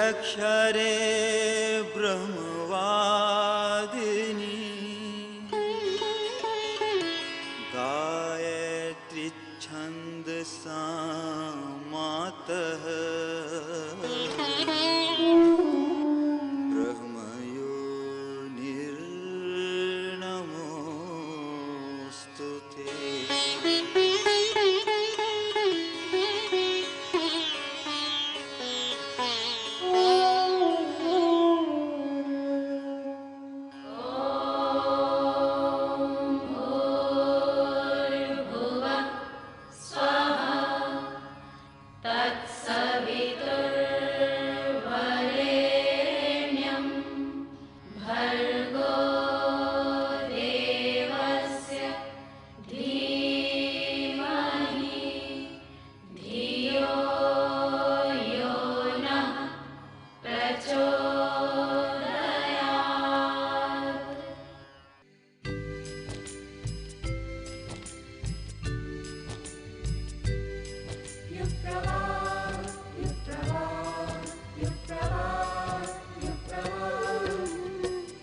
बीजाक्षरे ब्रह्मवादिनी गायत्री छन्दसा मातः ब्रह्मयोनिर्नमोऽस्तु ते।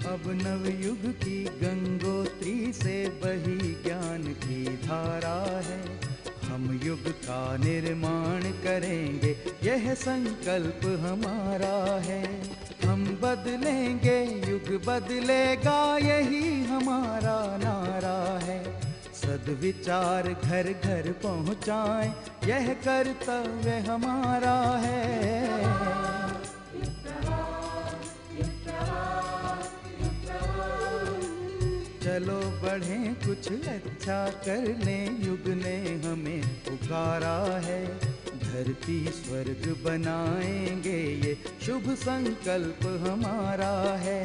अब नवयुग की गंगोत्री से बही ज्ञान की धारा है। हम युग का निर्माण करेंगे, यह संकल्प हमारा है। हम बदलेंगे, युग बदलेगा, यही हमारा नारा है। सद्विचार घर घर पहुँचाएं, यह कर्तव्य हमारा है। चलो बढ़ें, कुछ अच्छा कर लें, युग ने हमें पुकारा है। धरती स्वर्ग बनाएंगे, ये शुभ संकल्प हमारा है।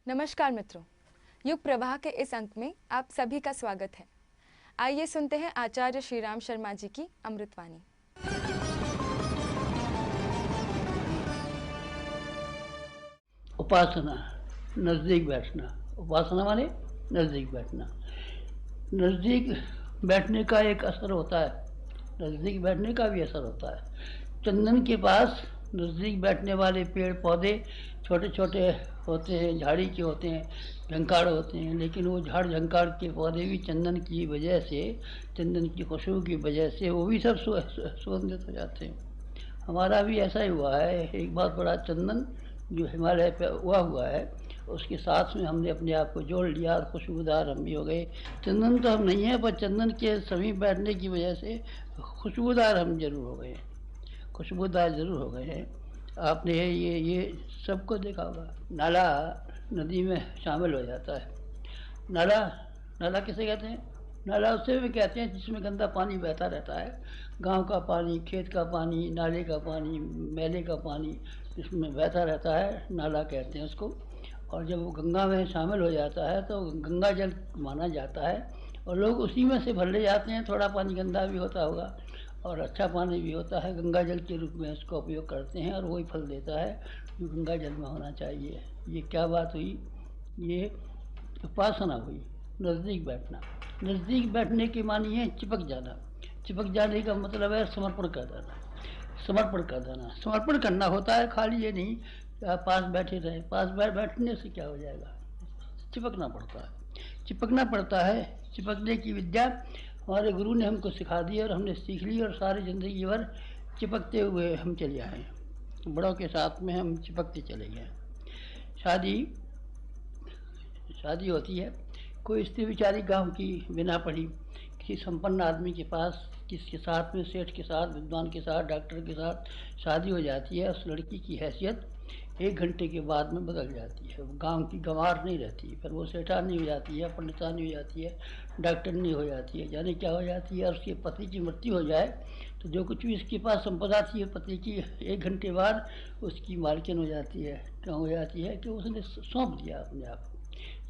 नमस्कार मित्रों, युग प्रवाह के इस अंक में आप सभी का स्वागत है। आइए सुनते हैं आचार्य श्री राम शर्मा जी की अमृतवाणी। उपासना, नज़दीक बैठना। उपासना माने नज़दीक बैठना। नज़दीक बैठने का एक असर होता है, नज़दीक बैठने का भी असर होता है। चंदन के पास नज़दीक बैठने वाले पेड़ पौधे छोटे छोटे होते हैं, झाड़ी के होते हैं, झंकाड़ होते हैं, लेकिन वो झाड़ झंकाड़ के पौधे भी चंदन की वजह से, चंदन की खुशबू की वजह से वो भी सब सुगंधित हो जाते हैं। हमारा भी ऐसा ही हुआ है। एक बहुत बड़ा चंदन जो हिमालय पे उगा हुआ है, उसके साथ में हमने अपने आप को जोड़ लिया और खुशबूदार हम भी हो गए। चंदन तो हम नहीं हैं, पर चंदन के समीप बैठने की वजह से खुशबूदार हम जरूर हो गए, खुशबूदार जरूर हो गए हैं। आपने ये सबको देखा होगा। नाला नदी में शामिल हो जाता है। नाला नाला किसे कहते हैं? नाला उसे भी कहते हैं जिसमें गंदा पानी बहता रहता है। गांव का पानी, खेत का पानी, नाले का पानी, मेले का पानी इसमें बहता रहता है, नाला कहते हैं उसको। और जब वो गंगा में शामिल हो जाता है तो गंगा जल माना जाता है और लोग उसी में से भर ले जाते हैं। थोड़ा पानी गंदा भी होता होगा और अच्छा पानी भी होता है, गंगा जल के रूप में उसका उपयोग करते हैं और वही फल देता है जो गंगा जल में होना चाहिए। ये क्या बात हुई? ये उपासना हुई, नज़दीक बैठना। नज़दीक बैठने के मानी है चिपक जाना। चिपक जाने का मतलब है समर्पण कर देना। समर्पण कर देना, समर्पण करना होता है, खाली ये नहीं आप पास बैठे रहें। पास बैठने से क्या हो जाएगा? चिपकना पड़ता है, चिपकना पड़ता है। चिपकने की विद्या हमारे गुरु ने हमको सिखा दी और हमने सीख ली और सारी ज़िंदगी भर चिपकते हुए हम चले आए। बड़ों के साथ में हम चिपकते चले गए। शादी होती है, कोई स्त्री बेचारी गांव की बिना पढ़ी किसी संपन्न आदमी के पास, किसके साथ में, सेठ के साथ, विद्वान के साथ, डॉक्टर के साथ शादी हो जाती है। उस लड़की की हैसियत 1 घंटे के बाद में बदल जाती है। वो गांव की गंवार नहीं रहती, फिर वो सेठानी हो जाती है, पंडितानी हो जाती है, डॉक्टरनी हो जाती है, जाने क्या हो जाती है। और उसके पति की मृत्यु हो जाए तो जो कुछ भी इसके पास संपदा थी पति की, 1 घंटे बाद उसकी मालकिन हो जाती है। क्यों हो जाती है? कि उसने सौंप दिया अपने आप।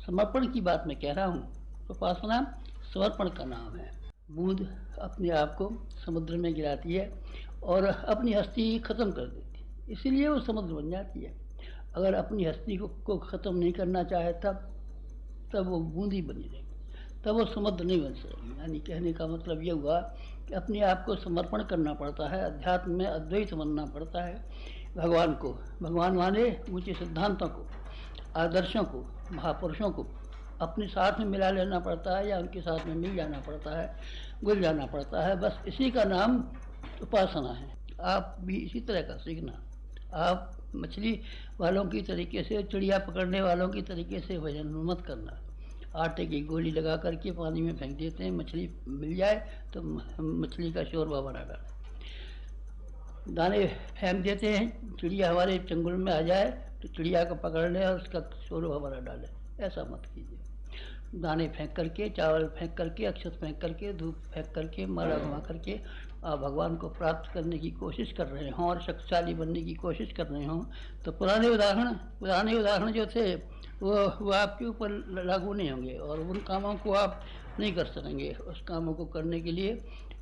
समर्पण की बात मैं कह रहा हूँ। उपासना समर्पण का नाम है। बूंद अपने आप को समुद्र में गिराती है और अपनी हस्ती ख़त्म कर देती है, इसीलिए वो समुद्र बन जाती है। अगर अपनी हस्ती को ख़त्म नहीं करना चाहे तब वो बूंद ही बनी रहेगी। तब वो समर्थ नहीं बन सकेगी। यानी कहने का मतलब ये हुआ कि अपने आप को समर्पण करना पड़ता है, अध्यात्म में अद्वैत बनना पड़ता है भगवान को। भगवान माने ऊँचे सिद्धांतों को, आदर्शों को, महापुरुषों को अपने साथ में मिला लेना पड़ता है, या उनके साथ में मिल जाना पड़ता है, घुल जाना पड़ता है। बस इसी का नाम उपासना है। आप भी इसी तरह का सीखना। आप मछली वालों की तरीके से, चिड़िया पकड़ने वालों की तरीके से भजन मत करना। आटे की गोली लगा करके पानी में फेंक देते हैं, मछली मिल जाए तो मछली का शोरबा बना डाले। दाने फेंक देते हैं, चिड़िया हमारे चंगुल में आ जाए तो चिड़िया को पकड़ ले और उसका शोरबा बना डाले। ऐसा मत कीजिए। दाने फेंक करके, चावल फेंक करके, अक्षत फेंक करके, धूप फेंक करके, माला घुमा करके आप भगवान को प्राप्त करने की कोशिश कर रहे हों और शक्तिशाली बनने की कोशिश कर रहे हों, तो पुराने उदाहरण जो थे वो आपके ऊपर लागू नहीं होंगे और उन कामों को आप नहीं कर सकेंगे। उस कामों को करने के लिए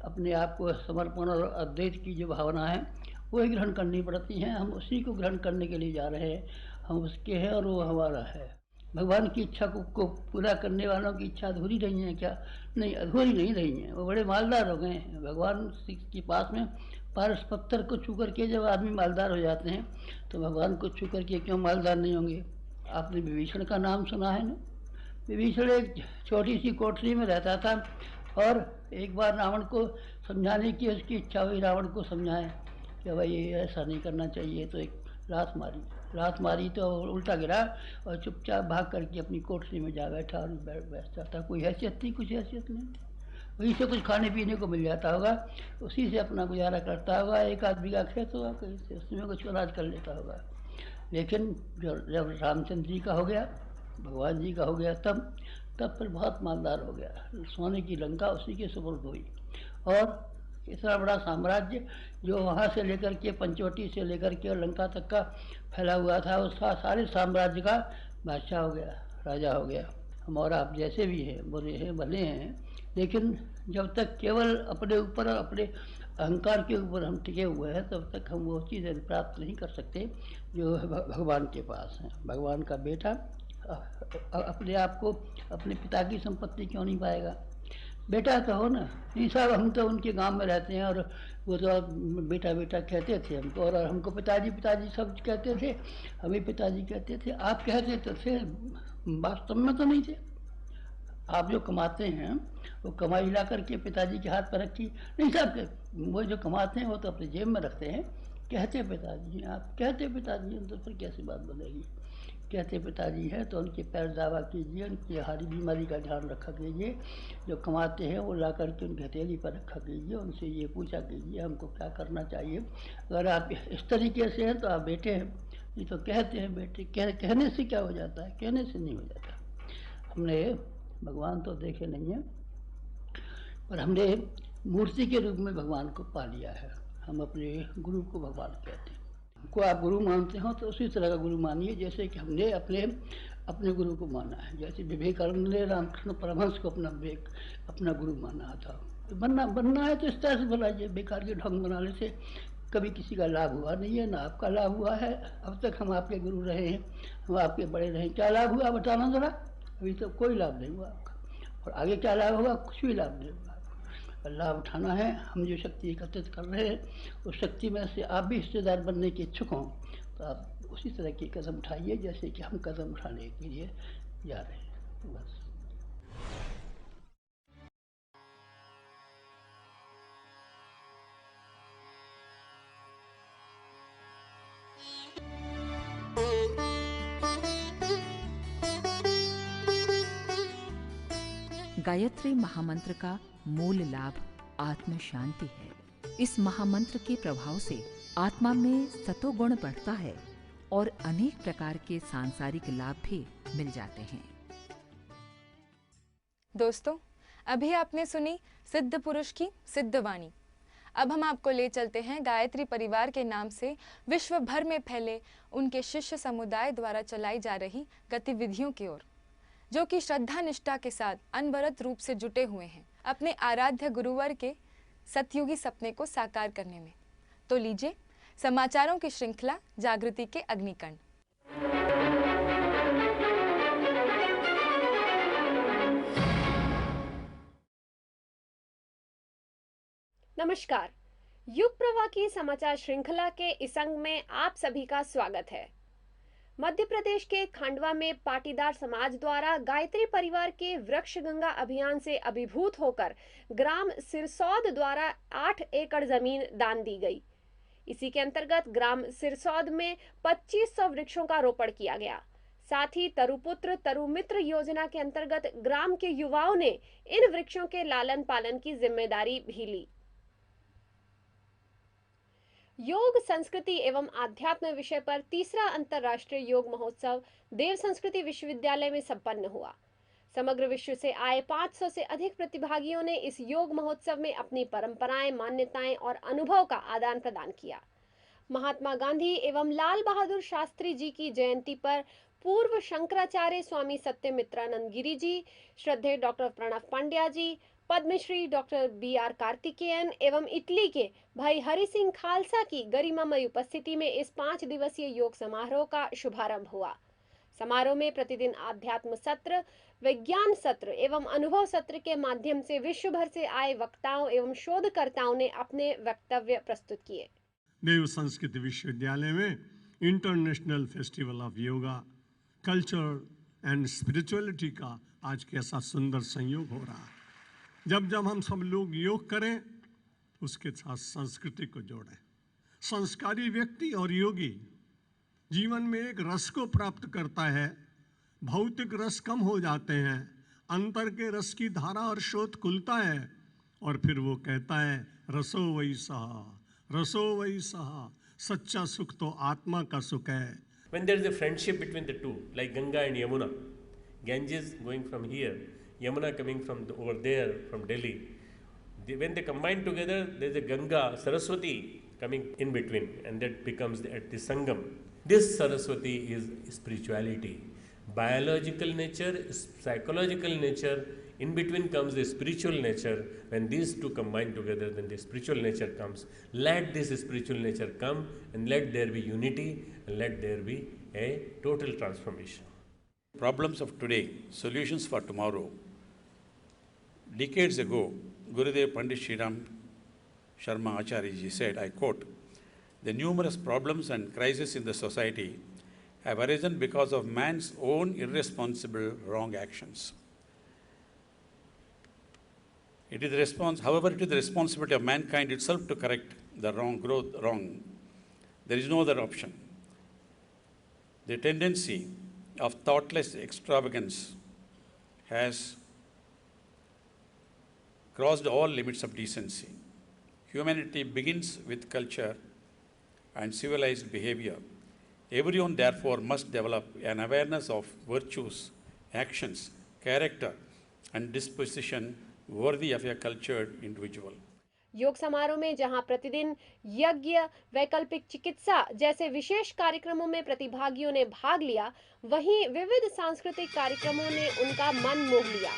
अपने आप को समर्पण और अद्वैत की जो भावना है वो ही ग्रहण करनी पड़ती है। हम उसी को ग्रहण करने के लिए जा रहे हैं। हम उसके हैं और वो हमारा है। भगवान की इच्छा को पूरा करने वालों की इच्छा अधूरी नहीं है क्या? नहीं, अधूरी नहीं रही है। वो बड़े मालदार हो गए हैं। भगवान के पास में पारस पत्थर को छू करके जब आदमी मालदार हो जाते हैं तो भगवान को छू करके क्यों मालदार नहीं होंगे? आपने विभीषण का नाम सुना है ना? विभीषण एक छोटी सी कोठरी में रहता था और एक बार रावण को समझाने की उसकी इच्छा हुई। रावण को समझाए कि भाई ये ऐसा नहीं करना चाहिए, तो एक लात मारी तो उल्टा गिरा और चुपचाप भाग करके अपनी कोठरी में जा बैठा और बैठता था। कोई हैसियत थी? कुछ हैसियत नहीं थी। वहीं से कुछ खाने पीने को मिल जाता होगा, उसी से अपना गुजारा करता होगा। एक आदमी का खेत होगा कहीं से, उसमें कुछ अनाज कर लेता होगा। लेकिन जब रामचंद्र जी का हो गया, भगवान जी का हो गया, तब फिर बहुत मालदार हो गया। सोने की लंका उसी के सुपुर्द हुई और इतना बड़ा साम्राज्य जो वहाँ से लेकर के पंचवटी से लेकर के लंका तक का फैला हुआ था, उसका सारे साम्राज्य का बादशाह हो गया, राजा हो गया। हम और आप जैसे भी हैं, बुरे हैं, भले हैं, लेकिन जब तक केवल अपने ऊपर और अपने अहंकार के ऊपर हम टिके हुए हैं तब तक हम वो चीज़ें प्राप्त नहीं कर सकते जो भगवान के पास हैं। भगवान का बेटा अपने आप को अपने पिता की संपत्ति क्यों नहीं पाएगा? बेटा तो हो ना। नहीं साहब, हम तो उनके गांव में रहते हैं और वो तो बेटा बेटा कहते थे हमको, और हमको पिताजी पिताजी सब कहते थे, हमें पिताजी कहते थे। आप कहते तो थे, वास्तव में तो नहीं थे। आप जो कमाते हैं वो कमाई ला करके पिताजी के हाथ पर रखी नहीं साहब, वो जो कमाते हैं वो तो अपने जेब में रखते हैं। कहते पिताजी, आप कहते पिताजी हैं तो फिर कैसी बात बनेगी? कहते पिताजी है तो उनके पैर दावा कीजिए, उनकी हरी बीमारी का ध्यान रखा कीजिए। जो कमाते हैं वो ला करके उनकी हथेली पर रखा कीजिए, उनसे ये पूछा कीजिए हमको क्या करना चाहिए। अगर आप इस तरीके से हैं तो आप बेटे हैं, नहीं तो कहते हैं बेटे। कहने से क्या हो जाता है? कहने से नहीं हो जाता। हमने भगवान तो देखे नहीं हैं, पर हमने मूर्ति के रूप में भगवान को पा लिया है। हम अपने गुरु को भगवान कहते हैं। को आप गुरु मानते हो तो उसी तरह का गुरु मानिए जैसे कि हमने अपने गुरु को माना है। जैसे विवेकानंद ने रामकृष्ण परमहंस को अपना गुरु माना था। बनना है तो इस तरह से बनाइए। बेकार के ढंग बनाने से कभी किसी का लाभ हुआ नहीं है, ना आपका लाभ हुआ है। अब तक हम आपके गुरु रहे हैं, हम आपके बड़े रहे हैं। क्या लाभ हुआ बताना जरा? अभी तो कोई लाभ नहीं हुआ आपका, और आगे क्या लाभ होगा? कुछ भी लाभ नहीं होगा। लाभ उठाना है। हम जो शक्ति एकत्रित कर रहे हैं उस शक्ति में से आप भी हिस्सेदार बनने के इच्छुक हों तो आप उसी तरह के कदम उठाइए जैसे कि हम कदम उठाने के लिए जा रहे हैं। बस। गायत्री महामंत्र का मूल लाभ आत्म शांति है। इस महामंत्र के प्रभाव से आत्मा में सतोगुण बढ़ता है और अनेक प्रकार के सांसारिक लाभ भी मिल जाते हैं। दोस्तों, अभी आपने सुनी सिद्ध पुरुष की सिद्ध वाणी। अब हम आपको ले चलते हैं गायत्री परिवार के नाम से विश्व भर में फैले उनके शिष्य समुदाय द्वारा चलाई जा रही गतिविधियों की ओर, जो कि श्रद्धा निष्ठा के साथ अनवरत रूप से जुटे हुए हैं अपने आराध्य गुरुवर के सतयुगी सपने को साकार करने में। तो लीजिए समाचारों की श्रृंखला जागृति के अग्निकण। नमस्कार। युग प्रवाह की समाचार श्रृंखला के इस अंक में आप सभी का स्वागत है। मध्य प्रदेश के खंडवा में पाटीदार समाज द्वारा गायत्री परिवार के वृक्ष गंगा अभियान से अभिभूत होकर ग्राम सिरसौद द्वारा 8 एकड़ जमीन दान दी गई। इसी के अंतर्गत ग्राम सिरसौद में 2500 वृक्षों का रोपण किया गया। साथ ही तरुपुत्र तरुमित्र योजना के अंतर्गत ग्राम के युवाओं ने इन वृक्षों के लालन पालन की जिम्मेदारी भी ली। योग संस्कृति एवं आध्यात्म विषय पर तीसरा अंतर्राष्ट्रीय योग महोत्सव देव संस्कृति विश्वविद्यालय में संपन्न हुआ। समग्र विश्व से आए 500 से अधिक प्रतिभागियों ने इस योग महोत्सव में अपनी परंपराएं, मान्यताएं और अनुभव का आदान प्रदान किया। महात्मा गांधी एवं लाल बहादुर शास्त्री जी की जयंती पर पूर्व शंकराचार्य स्वामी सत्यमित्रानंद गिरी जी, श्रद्धेय डॉक्टर प्रणव पंड्या जी, पद्मश्री डॉक्टर BR कार्तिकेयन एवं इटली के भाई हरि सिंह खालसा की गरिमामय उपस्थिति में इस 5 दिवसीय योग समारोह का शुभारंभ हुआ। समारोह में प्रतिदिन आध्यात्म सत्र, विज्ञान सत्र एवं अनुभव सत्र के माध्यम से विश्व भर से आए वक्ताओं एवं शोधकर्ताओं ने अपने वक्तव्य प्रस्तुत किए। देव संस्कृति विश्वविद्यालय में international festival of yoga, culture and spirituality का आज कैसा सुंदर संयोग हो रहा है। जब जब हम सब लोग योग करें, उसके साथ संस्कृति को जोड़ें। संस्कारी व्यक्ति और योगी जीवन में एक रस को प्राप्त करता है। भौतिक रस कम हो जाते हैं, अंतर के रस की धारा और शोध खुलता है, और फिर वो कहता है रसो वही सहा, रसो वही सहा। सच्चा सुख तो आत्मा का सुख है। When there is a friendship between the two, like Ganga and Yamuna, Ganges going from here, Yamuna coming from over there from Delhi, when they combine together, there is a Ganga Saraswati coming in between, and that becomes at the Sangam. This Saraswati is spirituality, biological nature, psychological nature. In between comes the spiritual nature. When these two combine together, then the spiritual nature comes. Let this spiritual nature come, and let there be unity, and let there be a total transformation. Problems of today, solutions for tomorrow. Decades ago, Gurudev Pandit Sriram Sharma Acharya ji said, I quote, "The numerous problems and crises in the society have arisen because of man's own irresponsible wrong actions. However, it is the responsibility of mankind itself to correct the wrong. There is no other option. The tendency of thoughtless extravagance has crossed all limits of decency. Humanity begins with culture and civilized behavior. Everyone, therefore, must develop an awareness of virtues, actions, character, and disposition worthy of a cultured individual." योग समारोह में जहां प्रतिदिन यज्ञ, वैकल्पिक चिकित्सा जैसे विशेष कार्यक्रमों में प्रतिभागियों ने भाग लिया, वहीं विविध सांस्कृतिक कार्यक्रमों ने उनका मन मोह लिया।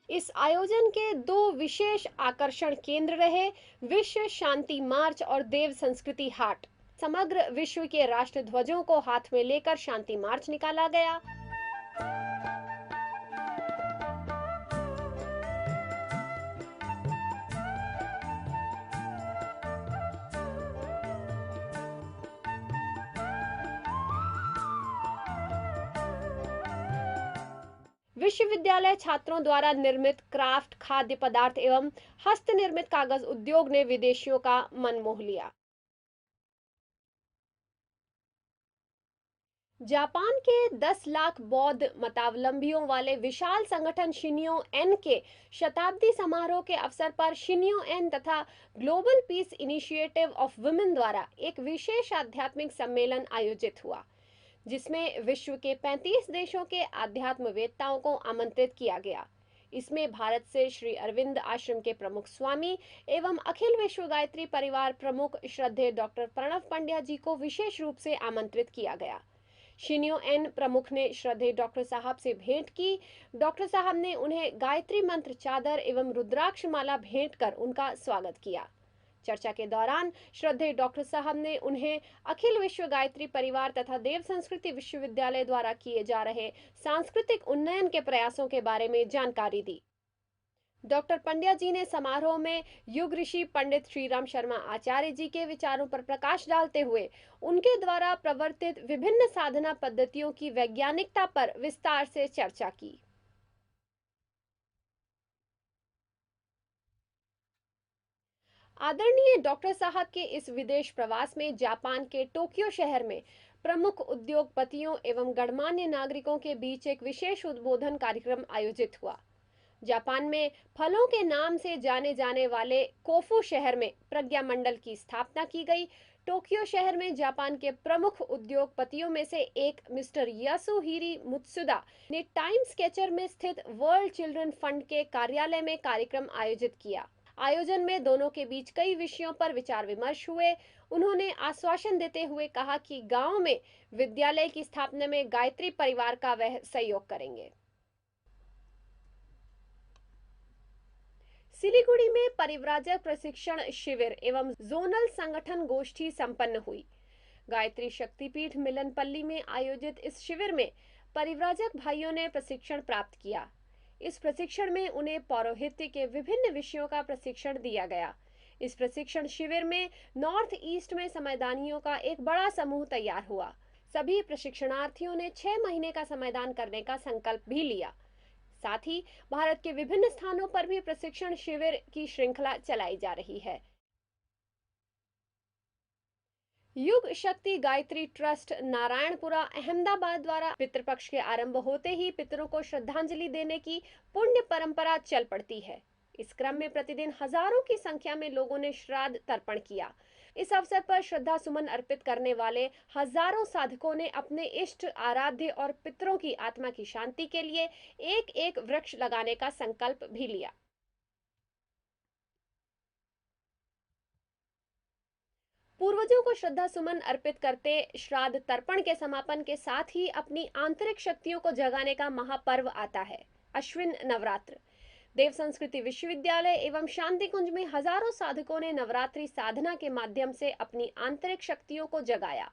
इस आयोजन के 2 विशेष आकर्षण केंद्र रहे विश्व शांति मार्च और देव संस्कृति हाट। समग्र विश्व के राष्ट्र ध्वजों को हाथ में लेकर शांति मार्च निकाला गया। विश्वविद्यालय छात्रों द्वारा निर्मित क्राफ्ट, खाद्य पदार्थ एवं हस्त निर्मित कागज उद्योग ने विदेशियों का मन मोह लिया। जापान के 10 लाख बौद्ध मतावलंबियों वाले विशाल संगठन शिन्यो एन के शताब्दी समारोह के अवसर पर शिन्यो एन तथा global piece initiative of women द्वारा एक विशेष आध्यात्मिक सम्मेलन आयोजित हुआ, जिसमें विश्व के 35 देशों के आध्यात्मवेत्ताओं को आमंत्रित किया गया। इसमें भारत से श्री अरविंद आश्रम के प्रमुख स्वामी एवं अखिल विश्व गायत्री परिवार प्रमुख श्रद्धेय डॉक्टर प्रणव पंड्या जी को विशेष रूप से आमंत्रित किया गया। शिन्यो एन प्रमुख ने श्रद्धेय डॉक्टर साहब से भेंट की। डॉक्टर साहब ने उन्हें गायत्री मंत्र चादर एवं रुद्राक्ष माला भेंट कर उनका स्वागत किया। चर्चा के दौरान श्रद्धेय डॉक्टर साहब ने उन्हें अखिल विश्व गायत्री परिवार तथा देव संस्कृति विश्वविद्यालय द्वारा किए जा रहे सांस्कृतिक उन्नयन के प्रयासों के बारे में जानकारी दी। डॉक्टर पंड्या जी ने समारोह में युग ऋषि पंडित श्रीराम शर्मा आचार्य जी के विचारों पर प्रकाश डालते हुए उनके द्वारा प्रवर्तित विभिन्न साधना पद्धतियों की वैज्ञानिकता पर विस्तार से चर्चा की। आदरणीय डॉक्टर साहब के इस विदेश प्रवास में जापान के टोक्यो शहर में प्रमुख उद्योगपतियों एवं गणमान्य नागरिकों के बीच एक विशेष उद्बोधन कार्यक्रम आयोजित हुआ। जापान में फलों के नाम से जाने जाने वाले कोफू शहर में प्रज्ञा मंडल की स्थापना की गई। टोक्यो शहर में जापान के प्रमुख उद्योगपतियों में से एक मिस्टर यासुहिरो मुत्सुदा ने टाइम स्केचर में स्थित वर्ल्ड चिल्ड्रन फंड के कार्यालय में कार्यक्रम आयोजित किया। आयोजन में दोनों के बीच कई विषयों पर विचार विमर्श हुए। उन्होंने आश्वासन देते हुए कहा कि गांव में विद्यालय की स्थापना में गायत्री परिवार का वह सहयोग करेंगे। सिलीगुड़ी में परिव्राजक प्रशिक्षण शिविर एवं जोनल संगठन गोष्ठी संपन्न हुई। गायत्री शक्तिपीठ मिलनपल्ली में आयोजित इस शिविर में परिव्राजक भाइयों ने प्रशिक्षण प्राप्त किया। इस प्रशिक्षण में उन्हें पौरोहित्य के विभिन्न विषयों का प्रशिक्षण दिया गया। इस प्रशिक्षण शिविर में नॉर्थ ईस्ट में समयदानियों का एक बड़ा समूह तैयार हुआ। सभी प्रशिक्षणार्थियों ने 6 महीने का समयदान करने का संकल्प भी लिया। साथ ही भारत के विभिन्न स्थानों पर भी प्रशिक्षण शिविर की श्रृंखला चलाई जा रही है। युग शक्ति गायत्री ट्रस्ट नारायणपुरा अहमदाबाद द्वारा पितृपक्ष के आरंभ होते ही पितरों को श्रद्धांजलि देने की पुण्य परंपरा चल पड़ती है। इस क्रम में प्रतिदिन हजारों की संख्या में लोगों ने श्राद्ध तर्पण किया। इस अवसर पर श्रद्धा सुमन अर्पित करने वाले हजारों साधकों ने अपने इष्ट आराध्य और पितरों की आत्मा की शांति के लिए एक एक वृक्ष लगाने का संकल्प भी लिया। पूर्वजों को श्रद्धा सुमन अर्पित करते श्राद्ध तर्पण के समापन के साथ ही अपनी आंतरिक शक्तियों को जगाने का महापर्व आता है, अश्विन नवरात्र। देव संस्कृति विश्वविद्यालय एवं शांति कुंज में हजारों साधकों ने नवरात्रि साधना के माध्यम से अपनी आंतरिक शक्तियों को जगाया।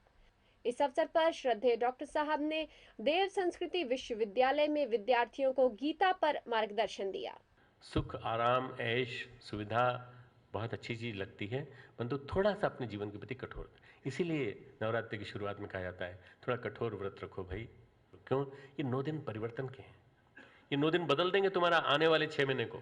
इस अवसर पर श्रद्धेय डॉक्टर साहब ने देव संस्कृति विश्वविद्यालय में विद्यार्थियों को गीता पर मार्गदर्शन दिया। सुख, आराम, ऐश, सुविधा बहुत अच्छी चीज़ लगती है, परंतु थोड़ा सा अपने जीवन के प्रति कठोर। इसीलिए नवरात्रि की शुरुआत में कहा जाता है थोड़ा कठोर व्रत रखो भाई। क्यों? ये 9 दिन परिवर्तन के हैं। ये 9 दिन बदल देंगे तुम्हारा आने वाले 6 महीने को।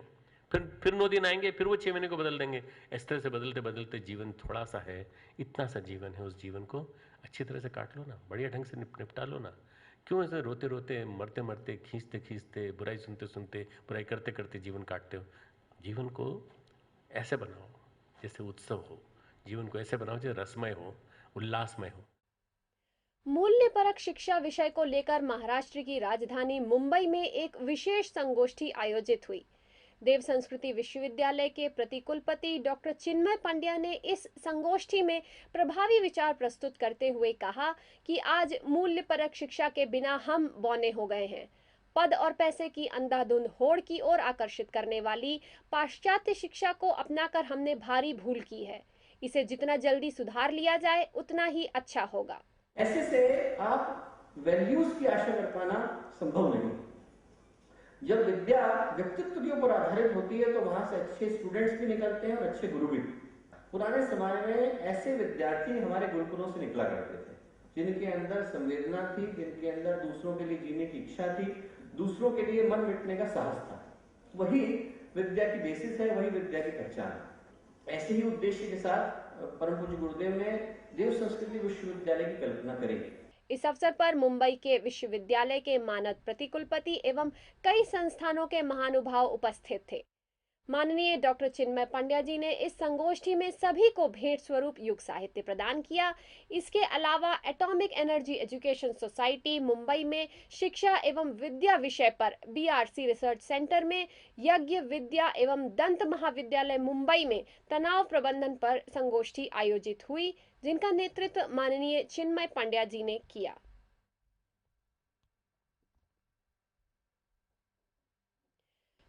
फिर 9 दिन आएंगे, फिर वो 6 महीने को बदल देंगे। इस तरह से बदलते बदलते जीवन थोड़ा सा है, इतना सा जीवन है, उस जीवन को अच्छी तरह से काट लो ना, बढ़िया ढंग से निपटा लो ना। क्यों ऐसे रोते रोते, मरते मरते, खींचते खींचते, बुराई सुनते सुनते, बुराई करते करते जीवन काटते हो? जीवन को ऐसे बनाओ जैसे उत्सव हो, जीवन को ऐसे बनाओ जैसे रसमय हो, उल्लासमय हो। मूल्यपरक शिक्षा विषय को लेकर महाराष्ट्र की राजधानी मुंबई में एक विशेष संगोष्ठी आयोजित हुई। देव संस्कृति विश्वविद्यालय के प्रतिकुलपति डॉक्टर चिन्मय पंड्या ने इस संगोष्ठी में प्रभावी विचार प्रस्तुत करते हुए कहा कि आज मूल्यपरक शिक्षा के बिना हम बौने हो गए हैं। पद और पैसे की अंधाधुंध होड़ की ओर आकर्षित करने वाली पाश्चात्य शिक्षा को अपनाकर हमने भारी भूल की है। इसे जितना जल्दी सुधार लिया जाए उतना ही अच्छा होगा। ऐसे से आप वैल्यूज की आशा कर पाना संभव नहीं। जब विद्या व्यक्तित्व के ऊपर आधारित होती है तो वहां से अच्छे स्टूडेंट्स भी निकलते हैं और अच्छे गुरु भी। पुराने समय में ऐसे विद्यार्थी हमारे गुरुकुलों से निकला करते थे जिनके अंदर संवेदना थी, जिनके अंदर दूसरों के लिए जीने की इच्छा थी, दूसरों के लिए मन मिटने का साहस था। वही विद्या की बेसिस है, वही विद्या की पहचान है। ऐसे ही उद्देश्य के साथ परम पूज्य गुरुदेव ने देव संस्कृति विश्वविद्यालय की कल्पना करी। इस अवसर पर मुंबई के विश्वविद्यालय के मानद प्रतिकुलपति एवं कई संस्थानों के महानुभाव उपस्थित थे। माननीय डॉक्टर चिन्मय पंड्या जी ने इस संगोष्ठी में सभी को भेंट स्वरूप युग साहित्य प्रदान किया। इसके अलावा atomic energy education society Mumbai में शिक्षा एवं विद्या विषय पर BRC रिसर्च सेंटर में यज्ञ विद्या एवं दंत महाविद्यालय मुंबई में तनाव प्रबंधन पर संगोष्ठी आयोजित हुई, जिनका नेतृत्व माननीय चिन्मय पंड्या जी ने किया।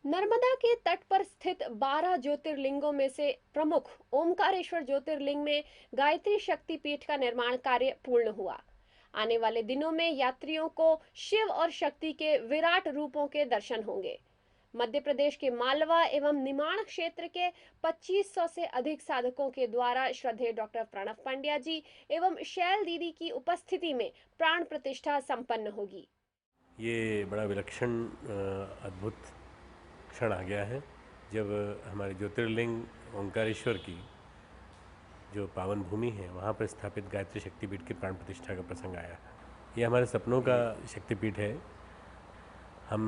नर्मदा के तट पर स्थित 12 ज्योतिर्लिंगों में से प्रमुख ओमकारेश्वर ज्योतिर्लिंग में गायत्री शक्तिपीठ का निर्माण कार्य पूर्ण हुआ। आने वाले दिनों में यात्रियों को शिव और शक्ति के विराट रूपों के दर्शन होंगे। मध्य प्रदेश के मालवा एवं निमाड़ क्षेत्र के 2500 से अधिक साधकों के द्वारा श्रद्धेय डॉक्टर प्रणव पंड्या जी एवं शैल दीदी की उपस्थिति में प्राण प्रतिष्ठा संपन्न होगी। ये बड़ा विलक्षण अद्भुत क्षण आ गया है जब हमारे ज्योतिर्लिंग ओंकारेश्वर की जो पावन भूमि है वहाँ पर स्थापित गायत्री शक्तिपीठ की प्राण प्रतिष्ठा का प्रसंग आया है। ये हमारे सपनों का शक्तिपीठ है। हम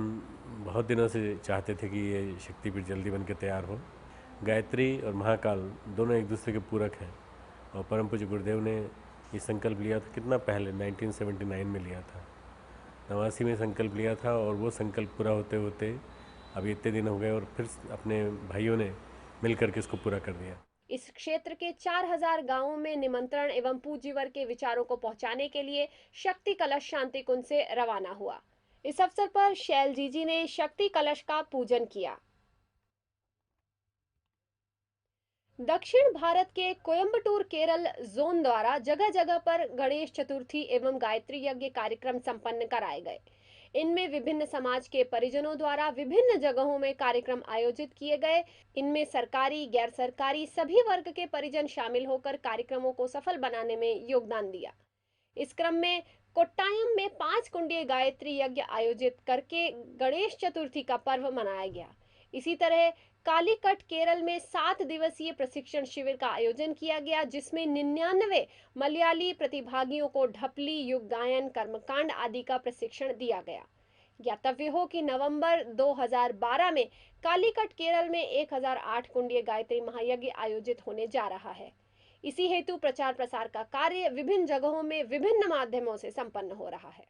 बहुत दिनों से चाहते थे कि ये शक्तिपीठ जल्दी बनकर तैयार हो। गायत्री और महाकाल दोनों एक दूसरे के पूरक हैं और परम पूज्य गुरुदेव ने ये संकल्प लिया था, कितना पहले 1979 में लिया था, 89 में संकल्प लिया था और वो संकल्प पूरा होते होते अभी इतने दिन हो गए और फिर अपने भाइयों ने मिलकर के इसको पूरा कर दिया। इस क्षेत्र के 4000 गांवों में निमंत्रण एवं पूज्यवर के विचारों को पहुंचाने के लिए शक्ति कलश शांति कुंज से रवाना हुआ। इस अवसर पर शैल जी ने शक्ति कलश का पूजन किया। दक्षिण भारत के कोयंबटूर केरल जोन द्वारा जगह जगह पर गणेश चतुर्थी एवं गायत्री यज्ञ कार्यक्रम संपन्न कराए गए। इनमें विभिन्न समाज के परिजनों द्वारा विभिन्न जगहों में कार्यक्रम आयोजित किए गए। इनमें सरकारी, गैर सरकारी सभी वर्ग के परिजन शामिल होकर कार्यक्रमों को सफल बनाने में योगदान दिया। इस क्रम में कोट्टायम में 5 कुंडीय गायत्री यज्ञ आयोजित करके गणेश चतुर्थी का पर्व मनाया गया। इसी तरह कालीकट केरल में 7 दिवसीय प्रशिक्षण शिविर का आयोजन किया गया, जिसमें 99 मलयाली प्रतिभागियों को ढपली, युग गायन, कर्मकांड आदि का प्रशिक्षण दिया गया। ज्ञातव्य हो कि नवंबर 2012 में कालीकट केरल में 1008 कुंडीय गायत्री महायज्ञ आयोजित होने जा रहा है। इसी हेतु प्रचार प्रसार का कार्य विभिन्न जगहों में विभिन्न माध्यमों से संपन्न हो रहा है।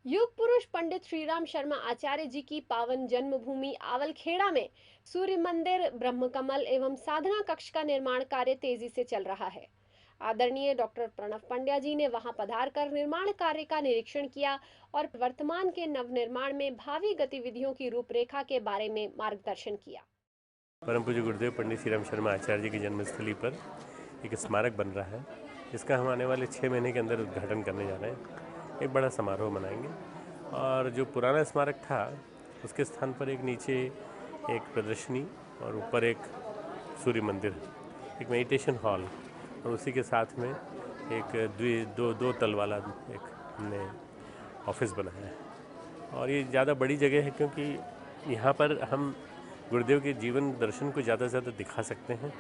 युग पुरुष पंडित श्रीराम शर्मा आचार्य जी की पावन जन्मभूमि आवलखेड़ा में सूर्य मंदिर, ब्रह्म कमल एवं साधना कक्ष का निर्माण कार्य तेजी से चल रहा है। आदरणीय डॉक्टर प्रणव पंड्या जी ने वहां पधारकर निर्माण कार्य का निरीक्षण किया और वर्तमान के नवनिर्माण में भावी गतिविधियों की रूपरेखा के बारे में मार्गदर्शन किया। परम पूज्य गुरुदेव पंडित श्रीराम शर्मा आचार्य जी की जन्मस्थली पर एक स्मारक बन रहा है, जिसका हम आने वाले 6 महीने के अंदर उद्घाटन करने जा रहे हैं। एक बड़ा समारोह मनाएंगे और जो पुराना स्मारक था उसके स्थान पर एक नीचे एक प्रदर्शनी और ऊपर एक सूर्य मंदिर, एक मेडिटेशन हॉल और उसी के साथ में एक दो तल वाला एक हमने ऑफिस बनाया है। और ये ज़्यादा बड़ी जगह है क्योंकि यहाँ पर हम गुरुदेव के जीवन दर्शन को ज़्यादा से ज़्यादा दिखा सकते हैं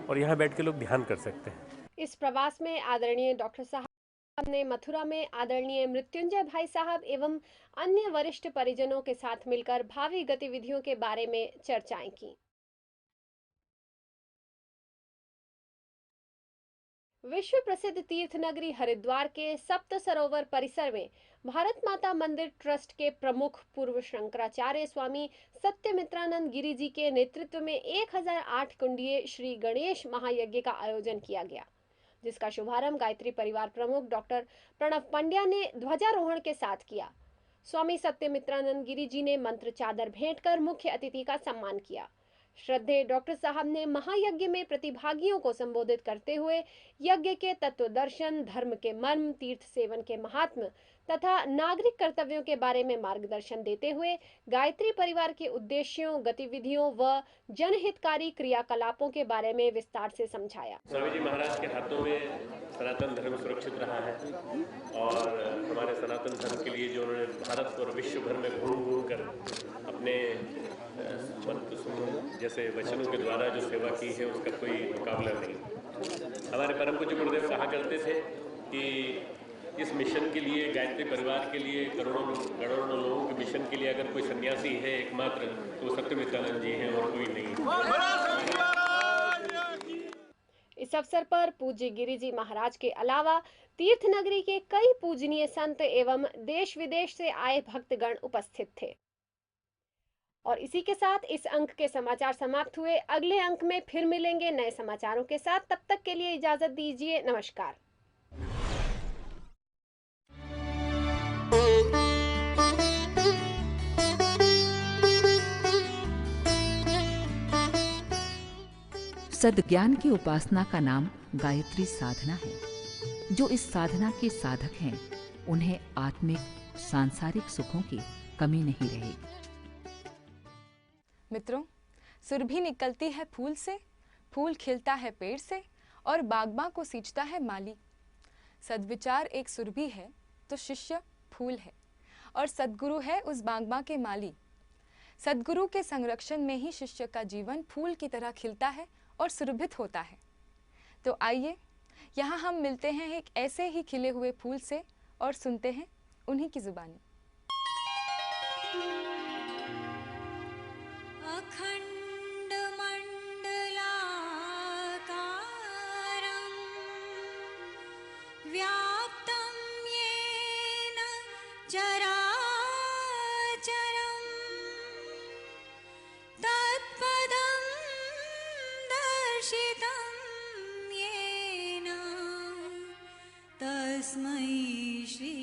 और यहाँ बैठ के लोग ध्यान कर सकते हैं। इस प्रवास में आदरणीय डॉक्टर साहब ने मथुरा में आदरणीय मृत्युंजय भाई साहब एवं अन्य वरिष्ठ परिजनों के साथ मिलकर भावी गतिविधियों के बारे में चर्चाएं की। विश्व प्रसिद्ध तीर्थ नगरी हरिद्वार के सप्त सरोवर परिसर में भारत माता मंदिर ट्रस्ट के प्रमुख पूर्व शंकराचार्य स्वामी सत्यमित्रानंद गिरी जी के नेतृत्व में 1008 कुंडीय श्री गणेश महायज्ञ का आयोजन किया गया, जिसका शुभारंभ गायत्री परिवार प्रमुख डॉक्टर प्रणव पंड्या ने ध्वजारोहण के साथ किया। स्वामी सत्यमित्रानंद गिरी जी ने मंत्र चादर भेंट कर मुख्य अतिथि का सम्मान किया। श्रद्धेय डॉक्टर साहब ने महायज्ञ में प्रतिभागियों को संबोधित करते हुए यज्ञ के तत्व दर्शन, धर्म के मर्म, तीर्थ सेवन के महात्म तथा नागरिक कर्तव्यों के बारे में मार्गदर्शन देते हुए गायत्री परिवार के उद्देश्यों, गतिविधियों व जनहितकारी क्रियाकलापों के बारे में विस्तार से समझाया। स्वामी जी महाराज के हाथों में सनातन धर्म सुरक्षित रहा है और हमारे सनातन धर्म के लिए जो उन्होंने भारत और विश्व भर में घूम घूम कर अपने जैसे वचनों के द्वारा जो सेवा की है उसका कोई मुकाबला नहीं। हमारे परम पूज्य गुरुदेव कहा करते थे कि इस मिशन के लिए, गायत्री परिवार के लिए, करोड़ों लोगों के मिशन के लिए अगर कोई सन्यासी है एकमात्र तो वो सत्यमित्रानंद जी हैं और कोई नहीं। इस अवसर पर पूज्य गिरि जी महाराज के अलावा तीर्थ नगरी के कई पूजनीय संत एवं देश विदेश से आए भक्तगण उपस्थित थे। और इसी के साथ इस अंक के समाचार समाप्त हुए। अगले अंक में फिर मिलेंगे नए समाचारों के साथ। तब तक के लिए इजाजत दीजिए। नमस्कार। सद्ज्ञान की उपासना का नाम गायत्री साधना है। जो इस साधना के साधक हैं उन्हें आत्मिक सांसारिक सुखों की कमी नहीं रहेगी। मित्रों, सुरभि निकलती है फूल से, फूल खिलता है पेड़ से और बागबां को सींचता है माली। सद्विचार एक सुरभि है तो शिष्य फूल है और सद्गुरु है उस बागबां के माली। सद्गुरु के संरक्षण में ही शिष्य का जीवन फूल की तरह खिलता है और सुरभित होता है। तो आइए यहाँ हम मिलते हैं एक ऐसे ही खिले हुए फूल से और सुनते हैं उन्हीं की जुबानी। अखंड मंडलाकारं व्याप्तं येन चराचरं तत्पदं दर्शितं येन तस्मै श्री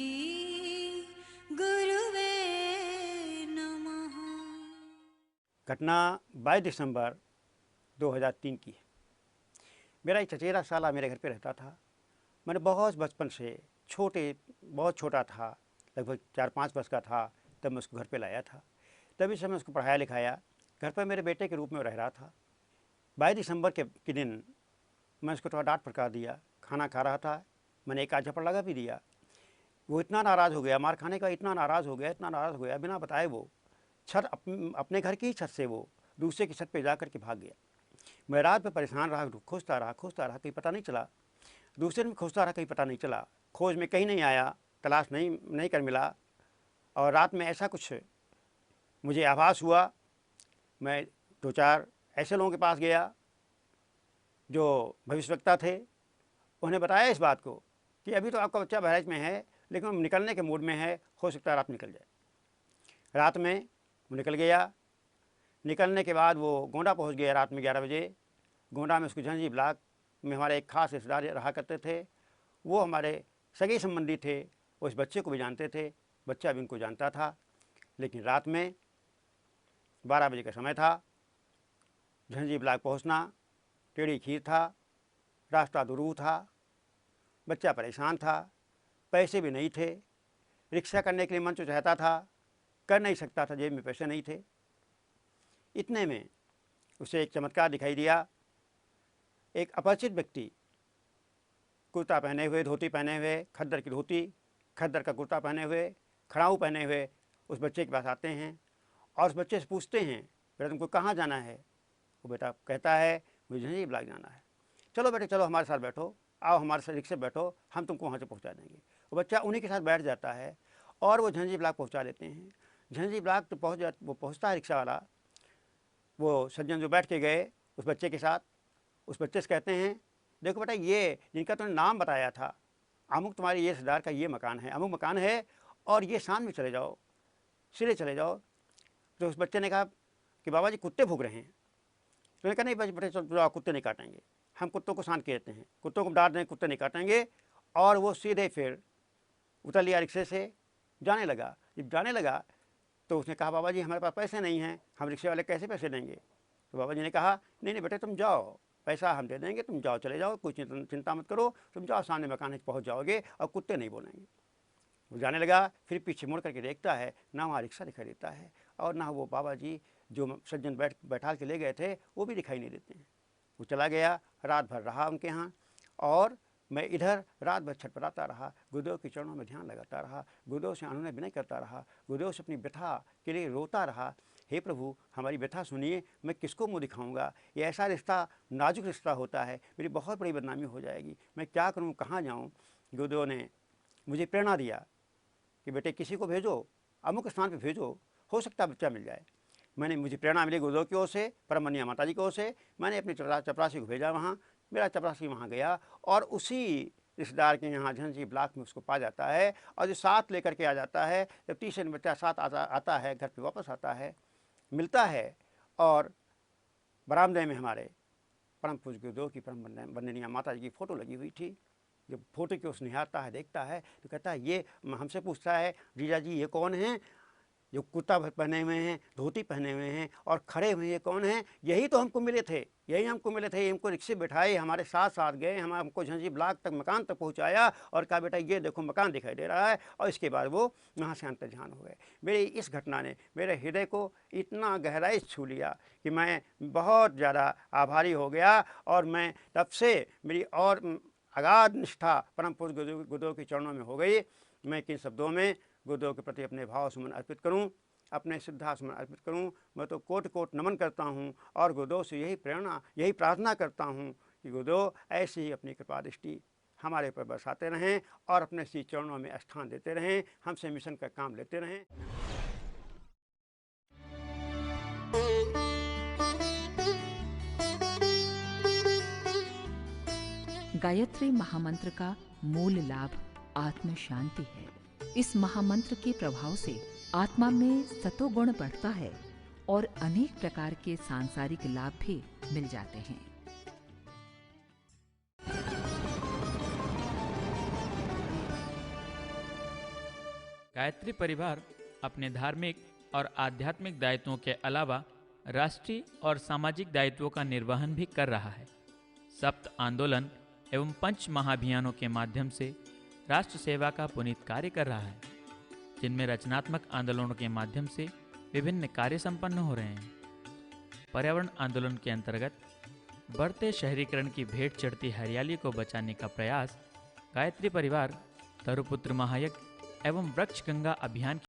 गुरुवे नमः। घटना 22 दिसंबर 2003 की है। मेरा एक चचेरा साला मेरे घर पे रहता था। मैंने बहुत बचपन से बहुत छोटा था, लगभग 4-5 वर्ष का था तब मैं उसको घर पे लाया था। तभी से मैं उसको पढ़ाया लिखाया। घर पर मेरे बेटे के रूप में रह रहा था। 22 दिसंबर के दिन मैं उसको थोड़ा डांट फटकार दिया। खाना खा रहा था, मैंने एक आध झपड़ लगा भी दिया। वो इतना नाराज़ हो गया, मार खाने का इतना नाराज़ हो गया बिना बताए वो अपने घर की छत से वो दूसरे की छत पे जा कर के भाग गया। मैं रात में परेशान रहा, खोजता रहा कहीं पता नहीं चला। दूसरे दिन खोजता रहा, कहीं पता नहीं चला। खोज में कहीं नहीं आया, तलाश नहीं कर मिला। और रात में ऐसा कुछ मुझे आभास हुआ। मैं 2-4 ऐसे लोगों के पास गया जो भविष्यवक्ता थे। उन्हें बताया इस बात को कि अभी तो आपका बच्चा बहराइच में है लेकिन वो निकलने के मूड में है, हो सकता है रात निकल जाए। रात में वो निकल गया। निकलने के बाद वो गोंडा पहुंच गया रात में 11 बजे। गोंडा में उसको झंझी ब्लॉक में हमारे एक खास रिश्तेदार रहा करते थे। वो हमारे सगे संबंधी थे, उस बच्चे को भी जानते थे, बच्चा भी उनको जानता था। लेकिन रात में 12 बजे का समय था। झंझी ब्लॉक पहुंचना टेढ़ी खीर था, रास्ता दूर था, बच्चा परेशान था, पैसे भी नहीं थे। रिक्शा करने के लिए मन तो चाहता था, कर नहीं सकता था, जेब में पैसे नहीं थे। इतने में उसे एक चमत्कार दिखाई दिया। एक अपरिचित व्यक्ति कुर्ता पहने हुए, धोती पहने हुए, खद्दर की धोती, खद्दर का कुर्ता पहने हुए, खड़ाऊ पहने हुए उस बच्चे के पास आते हैं और उस बच्चे से पूछते हैं, बेटा तुमको कहाँ जाना है? वो बेटा कहता है मुझे झंझी ब्लॉक जाना है। चलो बेटे चलो हमारे साथ बैठो, आओ हमारे साथ रिक्शे बैठो, हम तुमको वहाँ से पहुँचा देंगे। वो बच्चा उन्हीं के साथ बैठ जाता है और वो झंझी ब्लॉक पहुँचा देते हैं। झंझी ब्लॉक तो पहुँचता है रिक्शा वाला। वो सज्जन जो बैठ के गए उस बच्चे के साथ, उस बच्चे से कहते हैं देखो बेटा ये जिनका तुमने नाम बताया था, अमुक तुम्हारे ये रिश्तेदार का ये मकान है, अमुक मकान है और ये शाम में चले जाओ, सिरे चले जाओ। तो उस बच्चे ने कहा कि बाबा जी कुत्ते भूख रहे हैं। तो उन्होंने कहा नहीं बेटे चलो कुत्ते नहीं काटेंगे, हम कुत्तों को शांत कहते हैं, कुत्तों को डांट दें, कुत्ते नहीं काटेंगे। और वो सीधे फिर उतर लिया रिक्शे से, जाने लगा। जब जाने लगा तो उसने कहा बाबा जी हमारे पास पैसे नहीं हैं, हम रिक्शे वाले कैसे पैसे देंगे? तो तो बाबा जी ने कहा नहीं नहीं बेटे तुम जाओ, पैसा हम दे देंगे, तुम जाओ, चले जाओ, कोई चिंता मत करो, तुम जाओ, सामने मकान है पहुँच जाओगे और कुत्ते नहीं बोलेंगे। वो जाने लगा, फिर पीछे मुड़ करके देखता है ना वहाँ रिक्शा दिखाई देता है और ना वो बाबा जी जो सज्जन बैठा के ले गए थे वो भी दिखाई नहीं देते हैं। वो चला गया, रात भर रहा उनके यहाँ और मैं इधर रात भर छटपटाता रहा, गुरुदेव के चरणों में ध्यान लगाता रहा, गुरुदेव से अनुनय विनय करता रहा, गुरुदेव से अपनी व्यथा के लिए रोता रहा, हे प्रभु हमारी व्यथा सुनिए, मैं किसको मुँह दिखाऊंगा, ये ऐसा रिश्ता नाजुक रिश्ता होता है, मेरी बहुत बड़ी बदनामी हो जाएगी, मैं क्या करूँ, कहाँ जाऊँ। गुरुदेव ने मुझे प्रेरणा दिया कि बेटे किसी को भेजो, अमुक स्थान पे भेजो, हो सकता है बच्चा मिल जाए। मुझे प्रेरणा मिली गुरुदेव की ओर से, परमनिया माता जी की ओर से, मैंने अपनी चपरासी को भेजा वहाँ, मेरा चपरासी वहाँ गया और उसी रिश्तेदार के यहाँ झंझी ब्लॉक में उसको पा जाता है और जो साथ लेकर के आ जाता है, जब तीसरे दिन बच्चा साथ आता है, घर पे वापस आता है, मिलता है और बरामदे में हमारे परम पूज्य गुरुदेव की परम वंदनीय माता जी की फ़ोटो लगी हुई थी। जब फोटो की उस निहारता है, देखता है तो कहता है, ये हमसे पूछता है जीजा जी ये कौन हैं, जो कुर्ता पहने हुए हैं, धोती पहने हुए हैं और खड़े हुए हैं, कौन हैं, यही तो हमको मिले थे, यही हमको मिले थे, हमको रिक्शे बैठाए, हमारे साथ साथ गए, हमको झंझी ब्लॉक तक मकान तक पहुंचाया और कहा बेटा ये देखो मकान दिखाई दे रहा है, और इसके बाद वो वहाँ से अंतर्ध्यान हो गए। मेरी इस घटना ने मेरे हृदय को इतना गहराई छू लिया कि मैं बहुत ज़्यादा आभारी हो गया और मैं तब से मेरी और अगाध निष्ठा परम पूज्य गुरुदेव के चरणों में हो गई। मैं किन शब्दों में गुरुदेव के प्रति अपने भाव सुमन अर्पित करूं, अपने श्रद्धा सुमन अर्पित करूं। मैं तो कोटि कोटि नमन करता हूं और गुरुदेव से यही प्रेरणा, यही प्रार्थना करता हूं कि गुरुदेव ऐसी ही अपनी कृपा दृष्टि हमारे पर बरसाते रहें और अपने श्री चरणों में स्थान देते रहें, हमसे मिशन का काम लेते रहें। गायत्री महामंत्र का मूल लाभ आत्म शांति है। इस महामंत्र के प्रभाव से आत्मा में सतोगुण बढ़ता है और अनेक प्रकार के सांसारिक लाभ भी मिल जाते हैं। गायत्री परिवार अपने धार्मिक और आध्यात्मिक दायित्वों के अलावा राष्ट्रीय और सामाजिक दायित्वों का निर्वहन भी कर रहा है। सप्त आंदोलन एवं पंच महाअभियानों के माध्यम से राष्ट्र सेवा का पुनीत कार्य कर रहा है, जिनमें रचनात्मक आंदोलनों के माध्यम से विभिन्न कार्य संपन्न हो रहे हैं। पर्यावरण आंदोलन के अंतर्गत बढ़ते शहरीकरण की भेंट चढ़ती हरियाली को बचाने का प्रयास गायत्री परिवार तरुपुत्र महायज्ञ एवं वृक्ष गंगा अभियान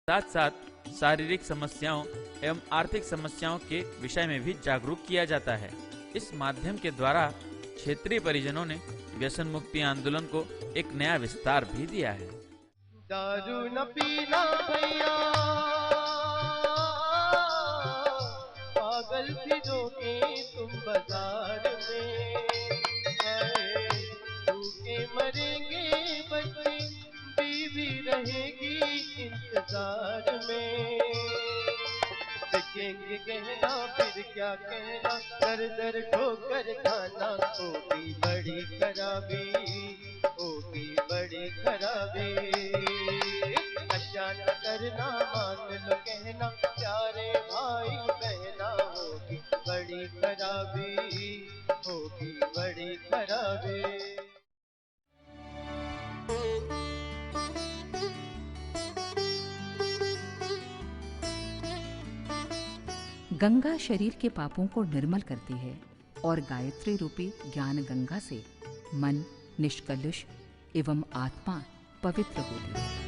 साथ साथ शारीरिक समस्याओं एवं आर्थिक समस्याओं के विषय में भी जागरूक किया जाता है। इस माध्यम के द्वारा क्षेत्रीय परिजनों ने व्यसन मुक्ति आंदोलन को एक नया विस्तार भी दिया है। दारू न पीना भैया, पागल फिरोगे तुम बाजार में, भूखे मरेंगे बच्चे, बीवी रहेगी इंतजार में। बिकेंगे गहना फिर क्या कहना, दर दर ठोकर खाना, होगी बड़ी खराबी, होगी बड़ी खराबी। नशा न करना मान लो कहना, प्यारे भाई बहना, होगी बड़ी खराबी, होगी बड़ी खराबी। गंगा शरीर के पापों को निर्मल करती है और गायत्री रूपी ज्ञान गंगा से मन निष्कलुष एवं आत्मा पवित्र होती है।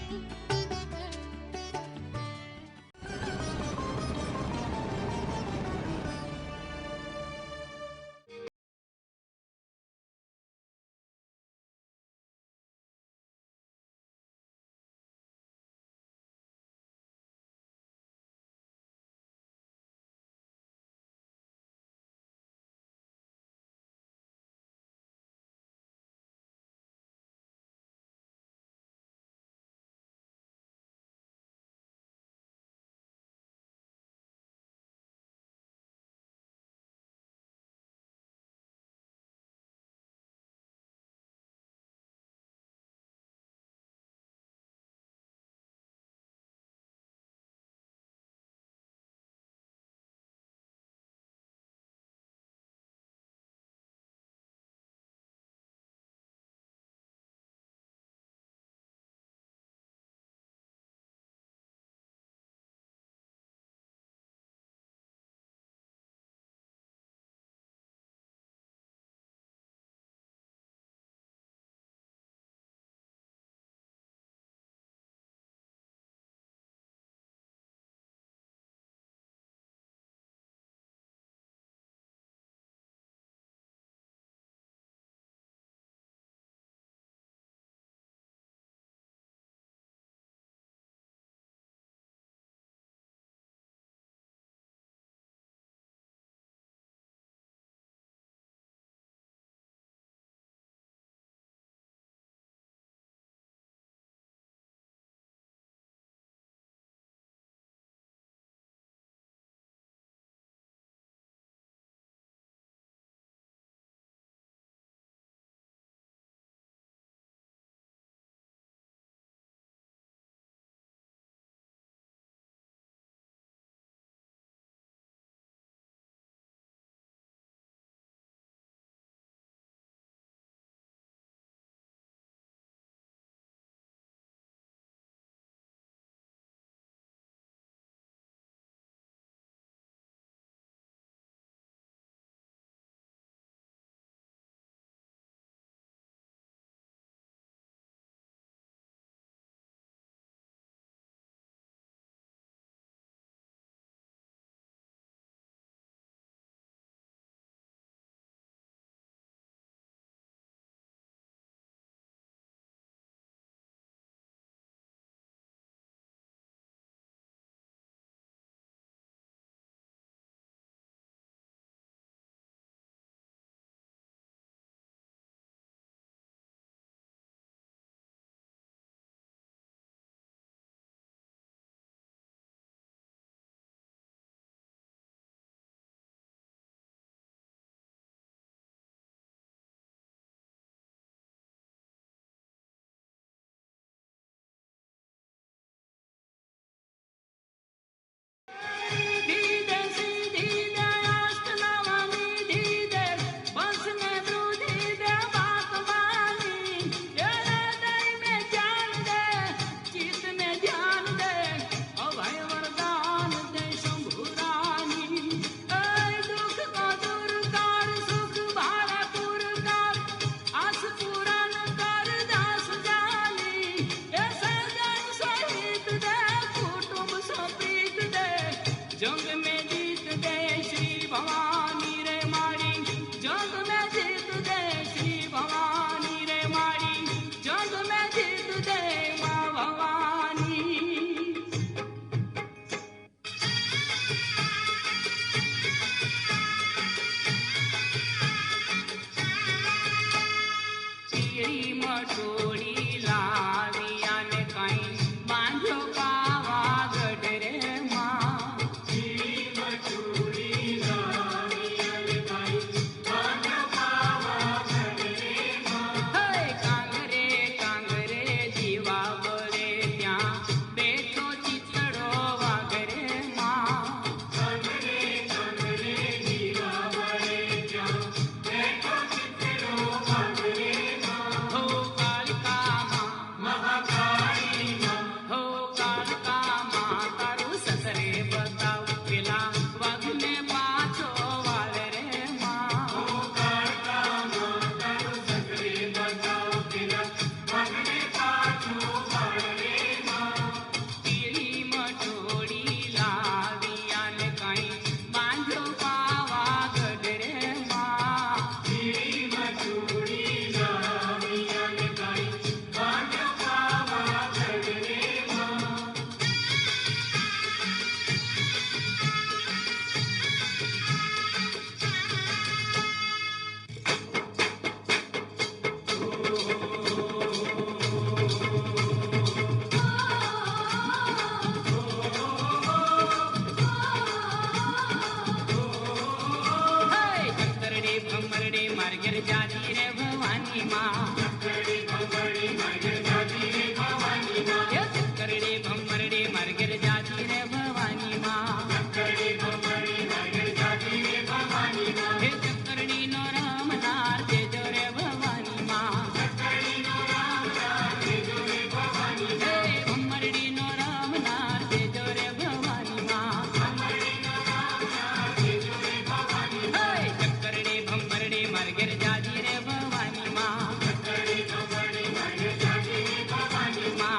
मार गिर जाती रे भवानी माँ, चक्करड़ी भमरड़ी मार गिर जाती रे भवानी माँ, चक्करड़ी भमरड़ी मार गिर जाती रे भवानी माँ, चक्करड़ी भमरड़ी मार गिर जाती रे भवानी माँ, हे चक्करड़ी नो राम नार दे जो रे भवानी माँ, चक्करड़ी नो राम नार दे जो रे भवानी माँ, हे भमरड़ी नो राम नार दे जो रे भवानी माँ, भमरड़ी नो राम नार दे जो रे भवानी माँ, हे चक्करड़ी भमरड़ी मार गिर जाती रे भवानी माँ, चक्करड़ी भमरड़ी मार गिर जाती रे भवानी माँ।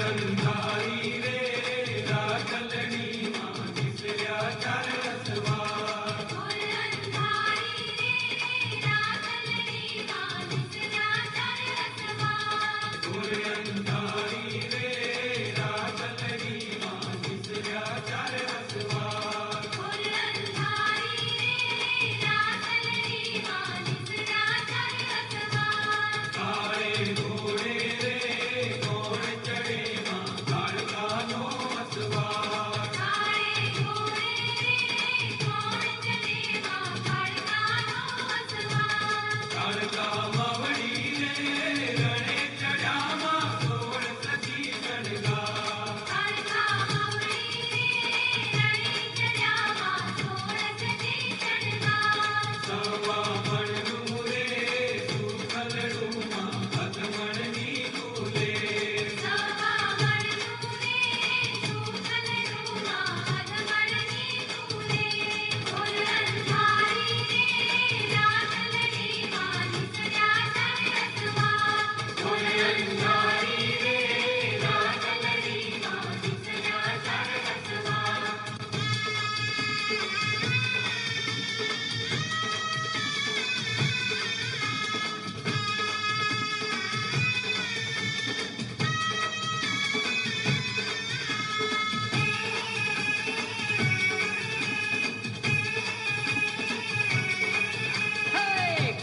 अंधारी रे राखलड़ी माँ जिसल्या चार रसवार, अंधारी रे राखलड़ी माँ जिसल्या चार रसवार, अंधारी रे राखलड़ी माँ जिसल्या चार रसवार, अंधारी रे राखलड़ी माँ जिसल्या चार रसवार, काळे घोडे रे घोड चढ़े माँ काळका नो असवार, काळे घोडे रे घोड चढ़े माँ काळका नो असवार, काळका मावडी रे रणे चढ़्या माँ सोळ सखी गणगा, काळका मावडी रे रणे चढ़्या माँ सोळ सखी गणगा, सवा मणनू रे सुखलडू माँ अधमणनी फुले, सवा मणनू रे सुखलडू माँ अधमणनी फुले, बोल अंधारी रे राखलड़ी माँ जिसल्या चार रसवार, बोल अंधारी रे राखलड़ी माँ जिसल्या चार रसवार।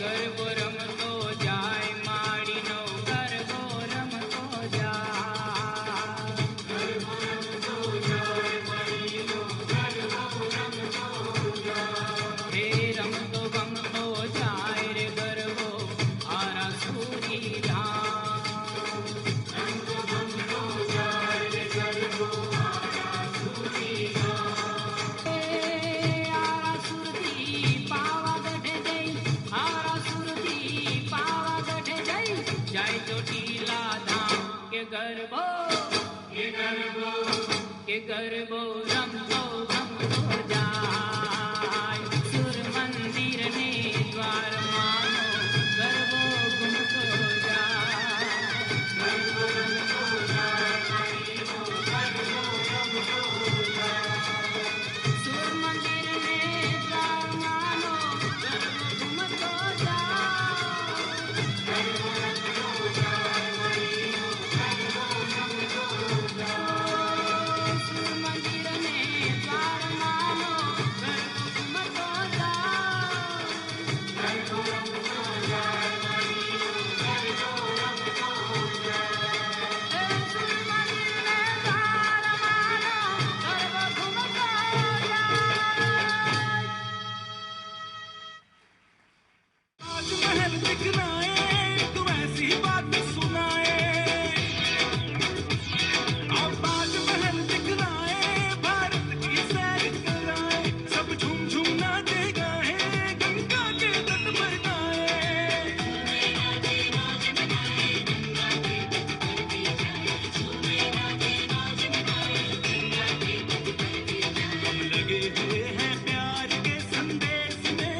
गरबो रमतो जाय माड़ी नो गरबो रमतो जाय, गरबो रमतो जाय माड़ी नो गरबो रमतो जाय, हे रमतो गमतो जाय रे गरबो आरा सूरी धाम, रमतो गमतो जाय रे गरबो आरा सूरी धाम, आरा सुरती पावा गढ़ जई, आरा सुरती पावा गढ़ जई, जाय चोटीला धाम के गरबो रमतो गमतो जाय, सुर मंदिर ने द्वार मानो गरबो घुमतो जाय, गरबो रमतो जाय माई नो गरबो रमतो जाय, सुर मंदिर ने द्वार मानो गरबो घुमतो जाय, गरबो रमतो जाय माई नो गरबो रमतो जाय, सुर मंदिर ने द्वार मानो गरबो घुमतो जाय, गरबो रमतो जाय माई नो गरबो रमतो जाय, सुर मंदिर ने द्वार मानो गरबो घुमतो जाय। ताजमहल दिखलाए तू ऐसी बात सुनाए, अब ताजमहल दिखलाए भारत की सैर कराए, सब झूम झूम नाचे गाए गंगा के तट पर गाए, हम लगे हुए हैं प्यार के संदेश में,